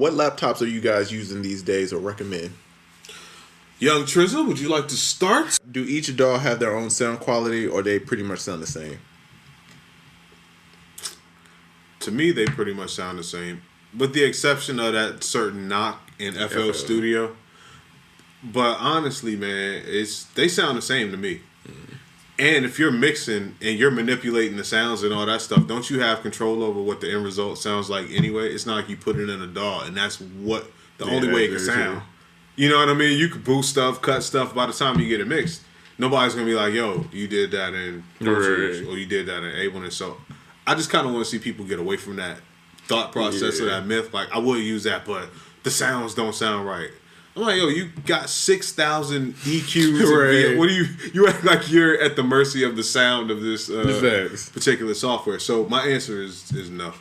What laptops are you guys using these days or recommend? Young Triz, would you like to start? Do each DAW have their own sound quality, or they pretty much sound the same? To me, they pretty much sound the same, with the exception of that certain knock in FL Studio. But honestly, man, they sound the same to me. Mm-hmm. And if you're mixing and you're manipulating the sounds and all that stuff, don't you have control over what the end result sounds like anyway? It's not like you put it in a DAW, and that's what the only way it can sound. True. You know what I mean? You can boost stuff, cut stuff. By the time you get it mixed, nobody's gonna be like, "Yo, you did that in Pro Tools, or you did that in Ableton." So, I just kind of want to see people get away from that thought process or that myth. Like, I would use that, but the sounds don't sound right. I'm like, yo, you got 6,000 EQs. Right. What do you act like you're at the mercy of the sound of this particular software? So my answer is no.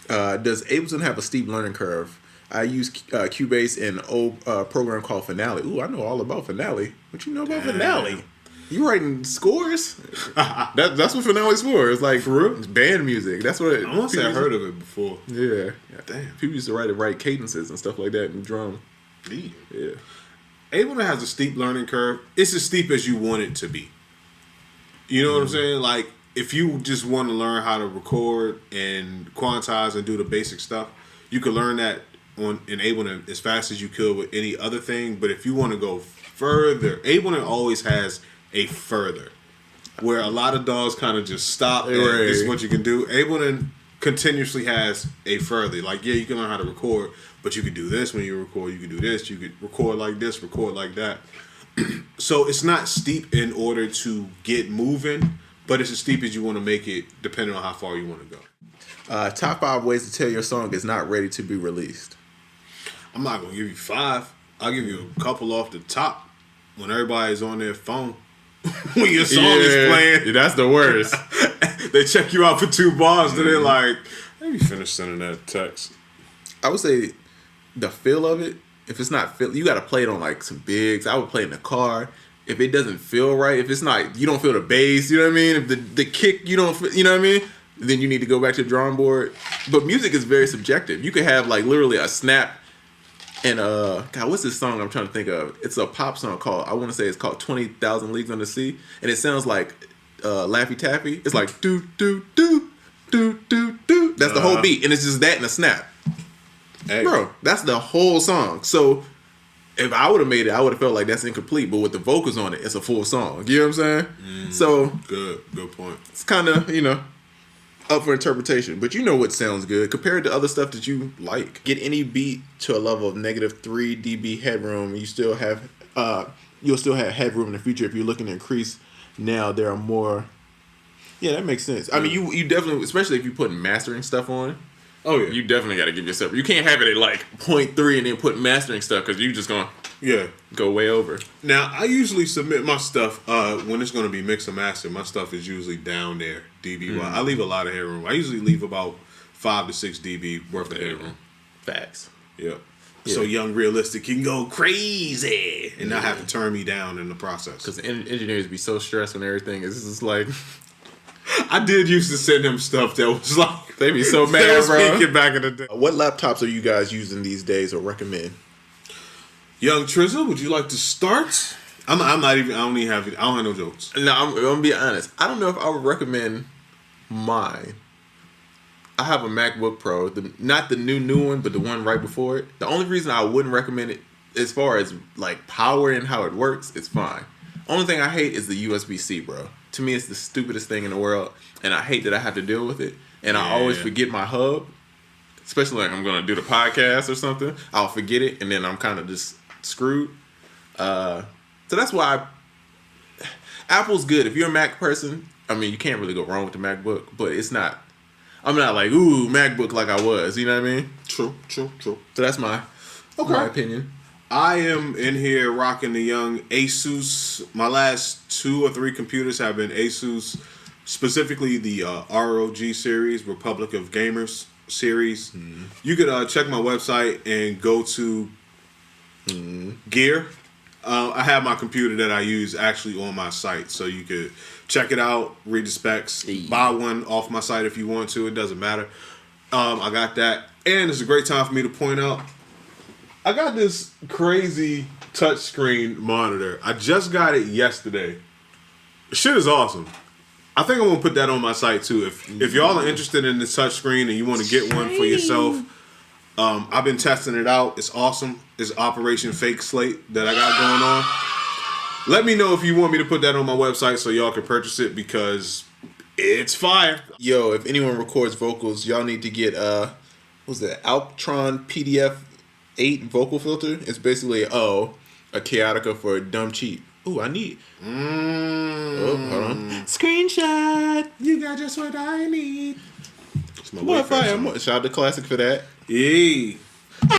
Does Ableton have a steep learning curve? I use Cubase in an old program called Finale. Ooh, I know all about Finale. What you know about Finale? You writing scores? That's what Finale's for. It's like, for real? It's band music. That's what I want to say I heard of it before. Yeah. Damn. People used to write cadences and stuff like that in drum. Yeah. Ableton has a steep learning curve. It's as steep as you want it to be. You know what I'm saying? Like, if you just want to learn how to record and quantize and do the basic stuff, you could learn that in Ableton as fast as you could with any other thing. But if you want to go further, Ableton always has a further, where a lot of DAWs kind of just stop and this is what you can do. Ableton continuously has a further. Like, yeah, you can learn how to record, but you could do this when you record. You could do this. You could record like this, record like that. So it's not steep in order to get moving, but it's as steep as you want to make it, depending on how far you want to go. Top 5 ways to tell your song is not ready to be released. I'm not going to give you 5. I'll give you a couple off the top. When everybody's on their phone, when your song is playing. Yeah, that's the worst. They check you out for 2 bars, then they're like, let me finish sending that text. I would say the feel of it, if it's not feel, you got to play it on like some bigs. I would play it in the car. If it doesn't feel right, if it's not, you don't feel the bass, you know what I mean? If the kick, you don't feel, you know what I mean? Then you need to go back to the drawing board. But music is very subjective. You could have like literally a snap and God, what's this song I'm trying to think of? It's a pop song called, I want to say it's called 20,000 Leagues Under the Sea, and it sounds like Laffy Taffy. It's like do do do do do do. That's the whole beat, and it's just that and a snap. Hey. Bro, that's the whole song. So if I would have made it, I would have felt like that's incomplete. But with the vocals on it, it's a full song. You know what I'm saying? So good point. It's kind of, up for interpretation. But you know what sounds good compared to other stuff that you like. Get any beat to a level of -3 dB headroom. You still have you'll still have headroom in the future if you're looking to increase. Now there are more. Yeah, that makes sense. I mean, you definitely, especially if you put mastering stuff on. Oh yeah, you definitely got to give yourself. You can't have it at like 0.3 and then put mastering stuff because you just gonna go way over. Now I usually submit my stuff when it's gonna be mix and master. My stuff is usually down there dB. I leave a lot of headroom. I usually leave about 5 to 6 dB worth of headroom. Facts. Yep. Yeah. So Young Realistic can go crazy and not have to turn me down in the process. Because engineers be so stressed when everything is just like. I did used to send him stuff that was like they be so mad, bro. Speaking back in the day. What laptops are you guys using these days or recommend? Young Triz, would you like to start? I'm not even. I don't have no jokes. No, I'm gonna be honest. I don't know if I would recommend mine. I have a MacBook Pro, not the new one, but the one right before it. The only reason I wouldn't recommend it, as far as like power and how it works, it's fine. Only thing I hate is the USB-C, bro. To me, it's the stupidest thing in the world, and I hate that I have to deal with it. And I always forget my hub, especially like I'm gonna do the podcast or something. I'll forget it, and then I'm kind of just screwed. So that's why Apple's good. If you're a Mac person, I mean, you can't really go wrong with the MacBook, but it's not. I'm not like, ooh, MacBook like I was. You know what I mean? True. So that's my opinion. I am in here rocking the young Asus. My last 2 or 3 computers have been Asus, specifically the ROG series, Republic of Gamers series. You could check my website and go to Gear. I have my computer that I use actually on my site, so you could check it out, read the specs, buy one off my site if you want to. It doesn't matter. I got that. And it's a great time for me to point out, I got this crazy touchscreen monitor. I just got it yesterday. Shit is awesome. I think I'm gonna put that on my site too. If y'all are interested in this touchscreen and you want to get one for yourself, I've been testing it out. It's awesome. It's Operation Fake Slate that I got going on. Let me know if you want me to put that on my website so y'all can purchase it because it's fire. Yo, if anyone records vocals, y'all need to get what's that? Altron PDF 8 vocal filter. It's basically a Chaotica for dumb cheap. Ooh, I need. Oh, hold on. Screenshot. You got just what I need. Shout out to Classic for that. Yay.